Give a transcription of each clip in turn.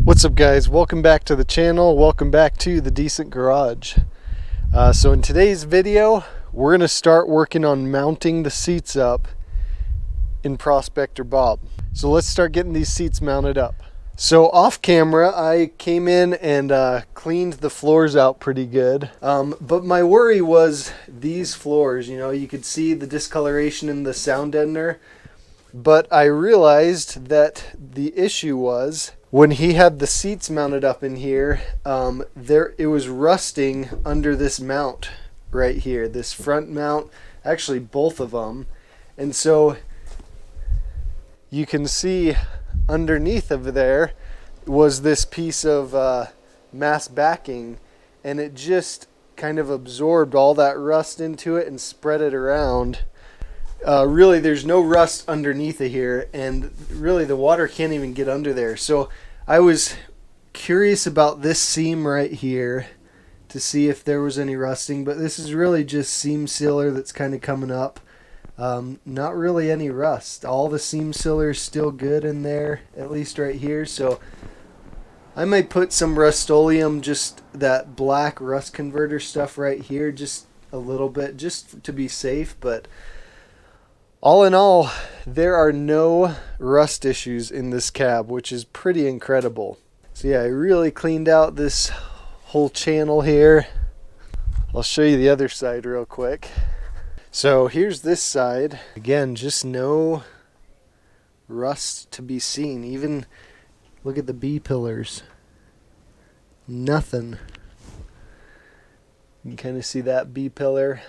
What's up, guys? Welcome back to the channel. Welcome back to the Decent Garage. So in today's video, we're going to start working on mounting the seats up in Prospector Bob. So let's start getting these seats mounted up. So off camera, I came in and cleaned the floors out pretty good. But my worry was these floors. You know, you could see the discoloration in the sound deadener. But I realized that the issue was when he had the seats mounted up in here, it was rusting under this mount right here, this front mount, actually both of them. And so you can see underneath of there was this piece of mass backing, and it just kind of absorbed all that rust into it and spread it around. Really, there's no rust underneath of here, and really the water can't even get under there. So I was curious about this seam right here to see if there was any rusting, but this is really just seam sealer that's kind of coming up. Not really any rust. All the seam sealer is still good in there, at least right here. So I might put some Rust-Oleum, just that black rust converter stuff right here, just a little bit, just to be safe. But all in all, there are no rust issues in this cab, which is pretty incredible. So yeah, I really cleaned out this whole channel here. I'll show you the other side real quick. So here's this side. Again, just no rust to be seen. Even look at the B-pillars. Nothing. You can kind of see that B-pillar.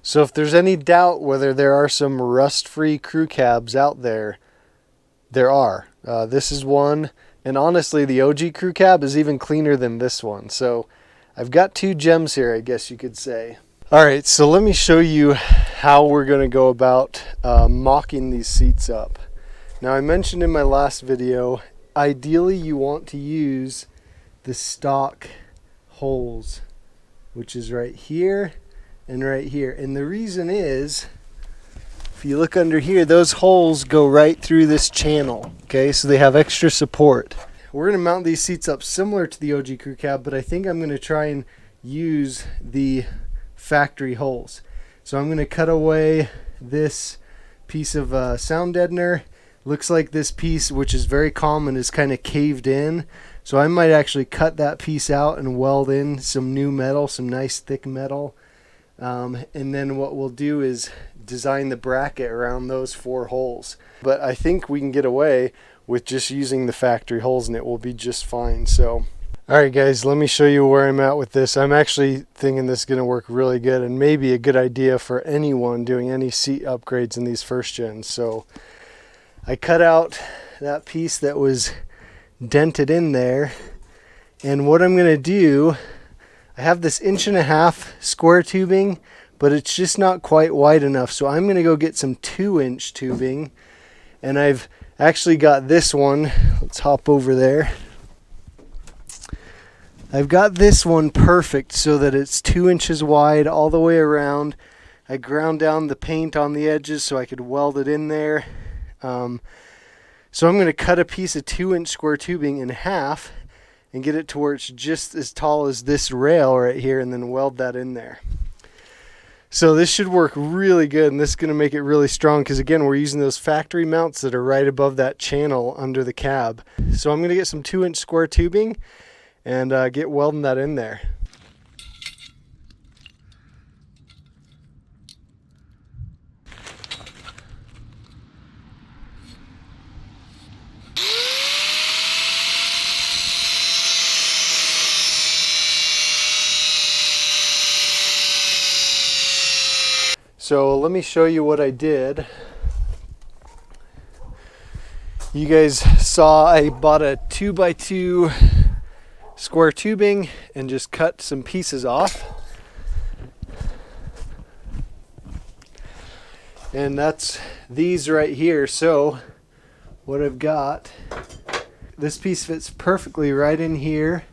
So if there's any doubt whether there are some rust-free crew cabs out there, there are. This is one, and honestly the OG crew cab is even cleaner than this one. So I've got two gems here, I guess you could say. Alright, so let me show you how we're going to go about mocking these seats up. Now, I mentioned in my last video, ideally you want to use the stock holes, which is right here and right here. And the reason is, if you look under here, those holes go right through this channel. Okay, so they have extra support. We're going to mount these seats up similar to the OG crew cab, but I think I'm going to try and use the factory holes. So I'm going to cut away this piece of sound deadener. Looks like this piece, which is very common, is kind of caved in. So I might actually cut that piece out and weld in some new metal, some nice thick metal. And then what we'll do is design the bracket around those four holes. But I think we can get away with just using the factory holes and it will be just fine. So, alright guys, let me show you where I'm at with this. I'm actually thinking this is going to work really good and maybe a good idea for anyone doing any seat upgrades in these first gens. So I cut out that piece that was dented in there, and what I'm going to do, I have this 1.5 inch square tubing, but it's just not quite wide enough. So I'm going to go get some 2-inch tubing, and I've actually got this one. Let's hop over there. I've got this one perfect so that it's 2 inches wide all the way around. I ground down the paint on the edges so I could weld it in there. So I'm going to cut a piece of 2-inch square tubing in half and get it to where it's just as tall as this rail right here, and then weld that in there. So this should work really good, and this is going to make it really strong because, again, we're using those factory mounts that are right above that channel under the cab. So I'm going to get some 2-inch square tubing and get welding that in there. So let me show you what I did. You guys saw I bought a 2x2 square tubing and just cut some pieces off. And that's these right here. So what I've got, this piece fits perfectly right in here,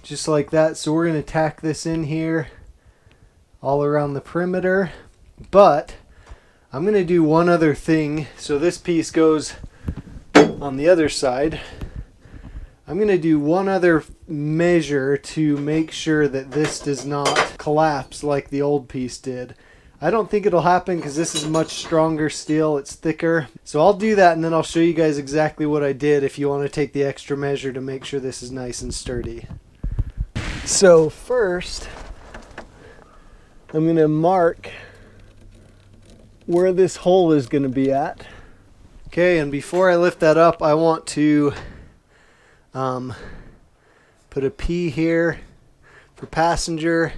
just like that. So we're going to tack this in here all around the perimeter. But I'm going to do one other thing. So this piece goes on the other side. I'm going to do one other measure to make sure that this does not collapse like the old piece did. I don't think it'll happen because this is much stronger steel, it's thicker. So I'll do that and then I'll show you guys exactly what I did if you want to take the extra measure to make sure this is nice and sturdy. So first, I'm going to mark where this hole is going to be at. Okay, and before I lift that up, I want to put a P here for passenger,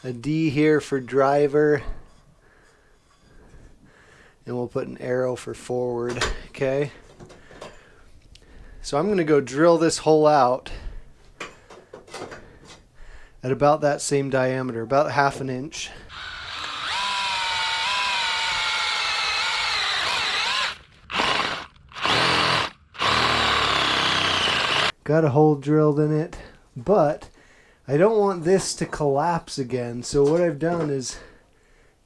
a D here for driver, and we'll put an arrow for forward. Okay, so I'm going to go drill this hole out at about that same diameter, about 1/2 inch. Got a hole drilled in it, but I don't want this to collapse again. So what I've done is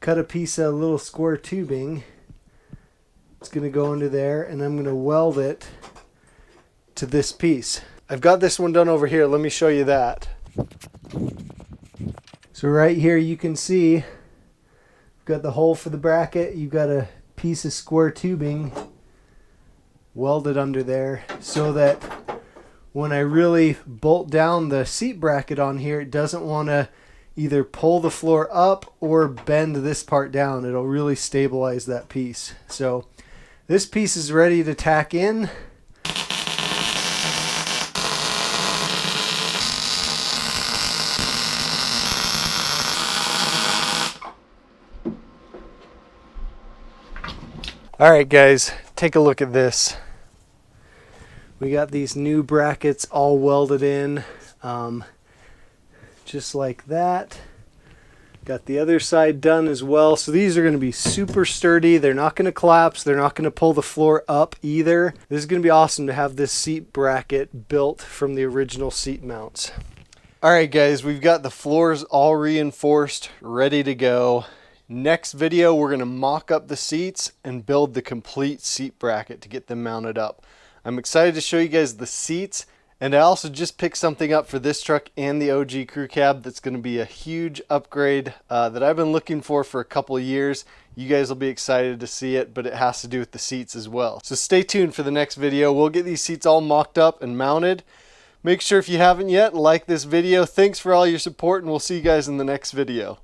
cut a piece of little square tubing. It's going to go into there, and I'm going to weld it to this piece. I've got this one done over here. Let me show you that. So right here you can see I've got the hole for the bracket. You've got a piece of square tubing welded under there so that when I really bolt down the seat bracket on here, it doesn't want to either pull the floor up or bend this part down. It'll really stabilize that piece. So this piece is ready to tack in. All right, guys, take a look at this. We got these new brackets all welded in, just like that. Got the other side done as well. So these are going to be super sturdy. They're not going to collapse. They're not going to pull the floor up either. This is going to be awesome to have this seat bracket built from the original seat mounts. All right, guys, we've got the floors all reinforced, ready to go. Next video, we're going to mock up the seats and build the complete seat bracket to get them mounted up. I'm excited to show you guys the seats, and I also just picked something up for this truck and the OG crew cab that's going to be a huge upgrade that I've been looking for a couple of years. You guys will be excited to see it, but it has to do with the seats as well. So stay tuned for the next video. We'll get these seats all mocked up and mounted. Make sure if you haven't yet, like this video. Thanks for all your support, and we'll see you guys in the next video.